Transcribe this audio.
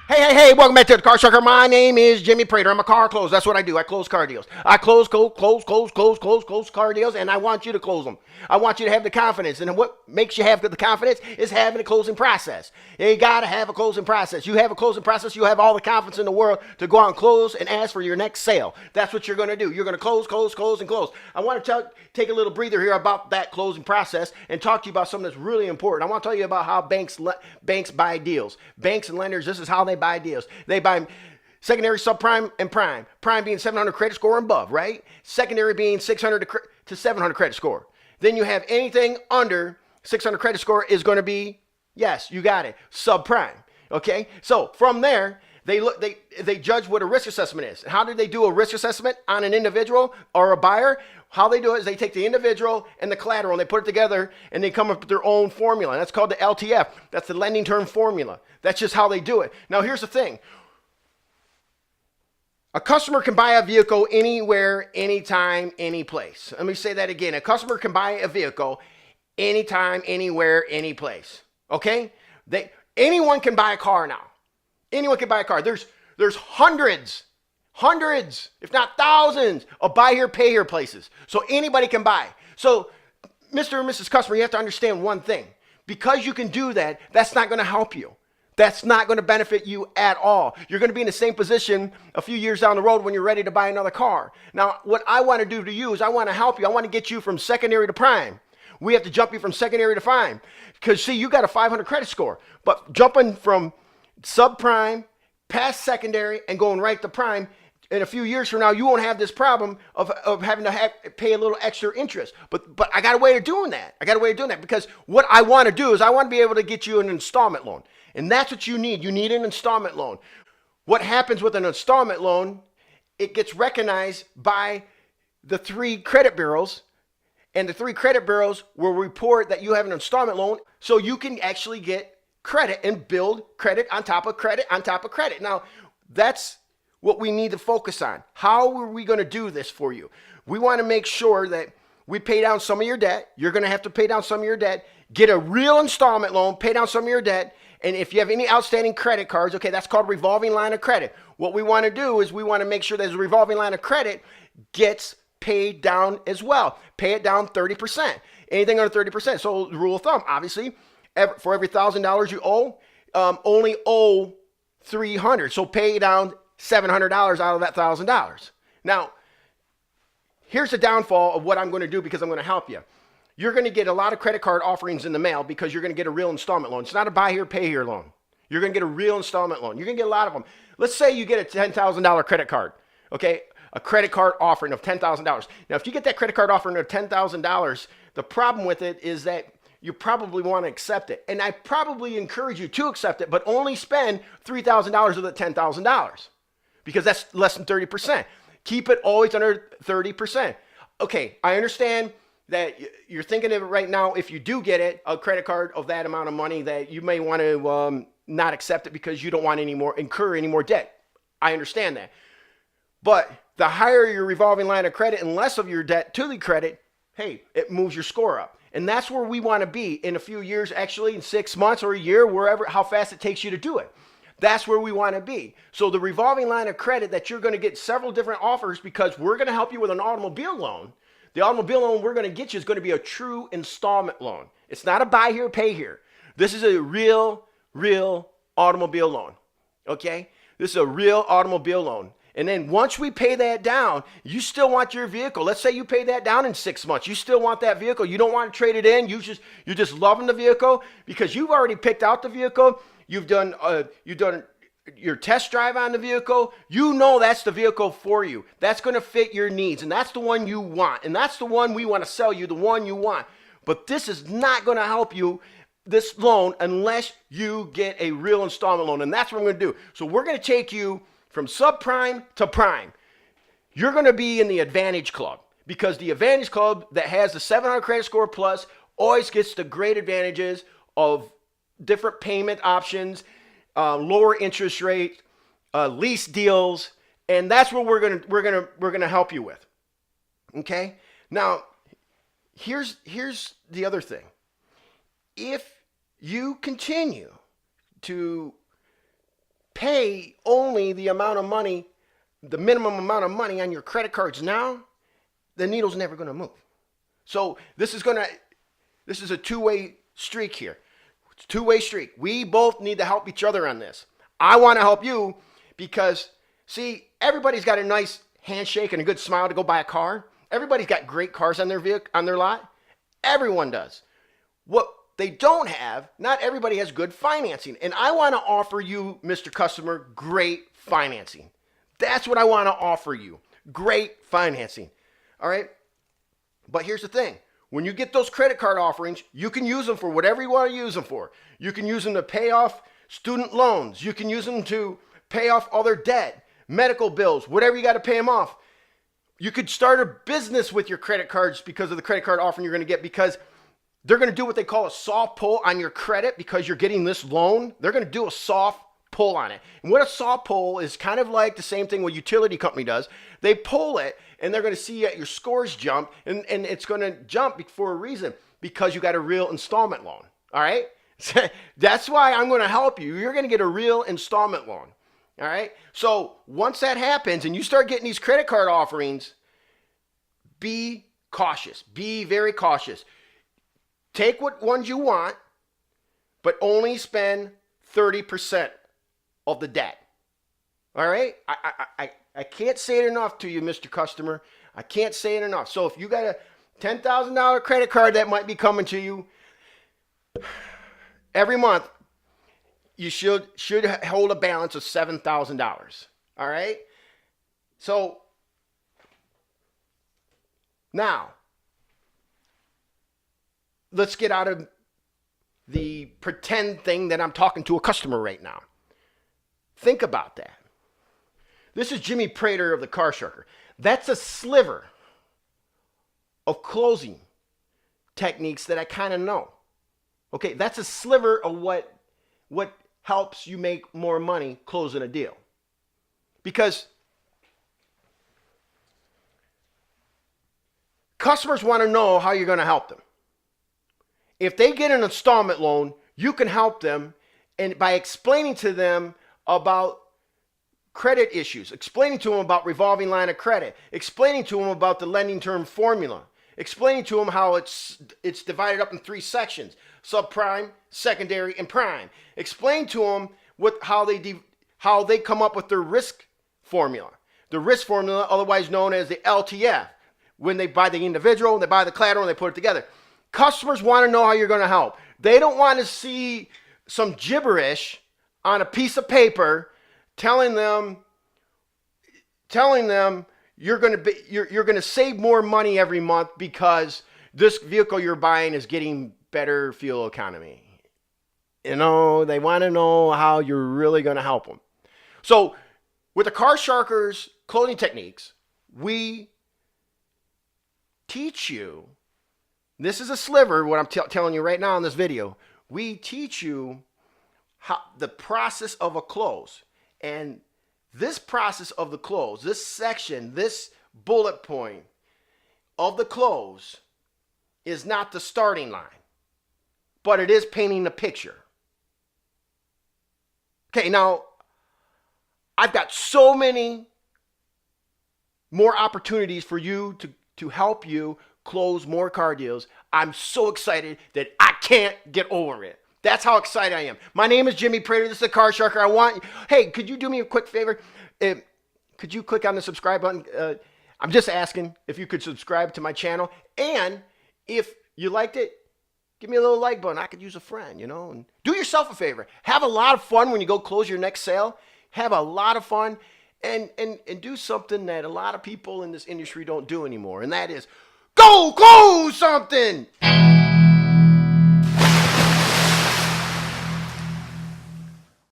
Hey, welcome back to the Car Sucker. My name is Jimmy Prater. I'm a car closer. That's what I do. I close car deals. I close car deals, and I want you to close them. I want you to have the confidence. And what makes you have the confidence is having a closing process. You got to have a closing process. You have a closing process, you have all the confidence in the world to go out and close and ask for your next sale. That's what you're going to do. You're going to close, and close. I want to take a little breather here about that closing process and talk to you about something that's really important. I want to tell you about how banks buy deals. Banks and lenders, this is how they buy deals. They buy secondary, subprime, and prime. Prime being 700 credit score and above, right? Secondary being 600 to 700 credit score. Then you have anything under 600 credit score is going to be, yes, you got it, subprime. Okay? So from there, they judge what a risk assessment is. How do they do a risk assessment on an individual or a buyer? How they do it is they take the individual and the collateral and they put it together and they come up with their own formula. And that's called the LTF. That's the lending term formula. That's just how they do it. Now, here's the thing. A customer can buy a vehicle anywhere, anytime, any place. Let me say that again. A customer can buy a vehicle anytime, anywhere, any place. Okay? Anyone can buy a car now. Anyone can buy a car. There's hundreds, if not thousands, of buy here, pay here places. So anybody can buy. So, Mr. and Mrs. Customer, you have to understand one thing. Because you can do that, that's not going to help you. That's not going to benefit you at all. You're going to be in the same position a few years down the road when you're ready to buy another car. Now, what I want to do to you is I want to help you. I want to get you from secondary to prime. We have to jump you from secondary to prime. Because, see, you got a 500 credit score. But jumping from subprime, past secondary, and going right to prime, in a few years from now, you won't have this problem of having to pay a little extra interest. But I got a way of doing that. Because what I want to do is I want to be able to get you an installment loan. And that's what you need. You need an installment loan. What happens with an installment loan, it gets recognized by the 3 credit bureaus, and the 3 credit bureaus will report that you have an installment loan so you can actually get credit and build credit on top of credit on top of credit. Now, that's what we need to focus on. How are we going to do this for you? We want to make sure that we pay down some of your debt. You're going to have to pay down some of your debt. Get a real installment loan, pay down some of your debt. And if you have any outstanding credit cards, okay, that's called revolving line of credit. What we want to do is we want to make sure that the revolving line of credit gets paid down as well. Pay it down 30%. Anything under 30%. So the rule of thumb, obviously, for every $1,000 you owe, only owe $300. So pay down $700 out of that $1,000. Now, here's the downfall of what I'm going to do because I'm going to help you. You're going to get a lot of credit card offerings in the mail because you're going to get a real installment loan. It's not a buy here, pay here loan. You're going to get a real installment loan. You're going to get a lot of them. Let's say you get a $10,000 credit card, okay? A credit card offering of $10,000. Now, if you get that credit card offering of $10,000, the problem with it is that you probably want to accept it. And I probably encourage you to accept it, but only spend $3,000 of the $10,000 because that's less than 30%. Keep it always under 30%. Okay, I understand that you're thinking of it right now. If you do get it, a credit card of that amount of money, that you may want to not accept it because you don't want incur any more debt. I understand that. But the higher your revolving line of credit and less of your debt to the credit, hey, it moves your score up. And that's where we want to be in a few years, actually in 6 months or a year, wherever, how fast it takes you to do it. That's where we want to be. So the revolving line of credit that you're going to get several different offers because we're going to help you with an automobile loan. The automobile loan we're going to get you is going to be a true installment loan. It's not a buy here, pay here. This is a real automobile loan. Okay? This is a real automobile loan. And then once we pay that down, you still want your vehicle. Let's say you pay that down in 6 months. You still want that vehicle. You don't want to trade it in. You're just loving the vehicle because you've already picked out the vehicle. You've done your test drive on the vehicle. You know that's the vehicle for you. That's going to fit your needs, and that's the one you want. And that's the one we want to sell you, the one you want. But this is not going to help you, this loan, unless you get a real installment loan. And that's what I'm going to do. So we're going to take you from subprime to prime. You're going to be in the Advantage Club because the Advantage Club that has the 700 credit score plus always gets the great advantages of different payment options, lower interest rate, lease deals, and that's what we're gonna help you with. Okay? Now, here's the other thing. If you continue to pay only the amount of money, the minimum amount of money on your credit cards now, the needle's never going to move. So this is a two-way streak here. It's a two-way streak. We both need to help each other on this. I want to help you because, see, everybody's got a nice handshake and a good smile to go buy a car. Everybody's got great cars on their vehicle, on their lot. Everyone does. What they don't have, not everybody has good financing. And I want to offer you, Mr. Customer, great financing. That's what I want to offer you. Great financing. All right? But here's the thing. When you get those credit card offerings, you can use them for whatever you want to use them for. You can use them to pay off student loans. You can use them to pay off other debt, medical bills, whatever you got to pay them off. You could start a business with your credit cards because of the credit card offering you're going to get, because they're going to do what they call a soft pull on your credit because you're getting this loan. They're going to do a soft pull on it. And what a soft pull is kind of like the same thing what utility company does. They pull it and they're going to see your scores jump, and it's going to jump for a reason, because you got a real installment loan. All right? That's why I'm going to help you. You're going to get a real installment loan. All right? So once that happens and you start getting these credit card offerings, be cautious. Be very cautious. Take what ones you want, but only spend 30% of the debt. All right? I can't say it enough to you, Mr. Customer. I can't say it enough. So if you got a $10,000 credit card that might be coming to you every month, you should hold a balance of $7,000. All right? So now, let's get out of the pretend thing that I'm talking to a customer right now. Think about that. This is Jimmy Prater of the Car Sharker. That's a sliver of closing techniques that I kind of know. Okay, that's a sliver of what helps you make more money closing a deal. Because customers want to know how you're going to help them. If they get an installment loan, you can help them, and by explaining to them about credit issues, explaining to them about revolving line of credit, explaining to them about the lending term formula, explaining to them how it's divided up in 3 sections: subprime, secondary, and prime. Explain to them how they come up with their risk formula. The risk formula, otherwise known as the LTF. When they buy the individual, they buy the collateral, and they put it together. Customers want to know how you're going to help. They don't want to see some gibberish on a piece of paper telling them you're going to save more money every month because this vehicle you're buying is getting better fuel economy. You know, they want to know how you're really going to help them. So with the Car Sharkers clothing techniques, we teach you, this is a sliver, what I'm telling you right now in this video. We teach you how the process of a close. And this process of the close, this section, this bullet point of the close is not the starting line, but it is painting the picture. Okay, now I've got so many more opportunities for you to help you close more car deals. I'm so excited that I can't get over it. That's how excited I am. My name is Jimmy Prater. This is the Car Sharker. Hey, could you do me a quick favor? Could you click on the subscribe button? I'm just asking if you could subscribe to my channel. And if you liked it, give me a little like button. I could use a friend, you know. And do yourself a favor. Have a lot of fun when you go close your next sale. Have a lot of fun and do something that a lot of people in this industry don't do anymore. And that is go close something.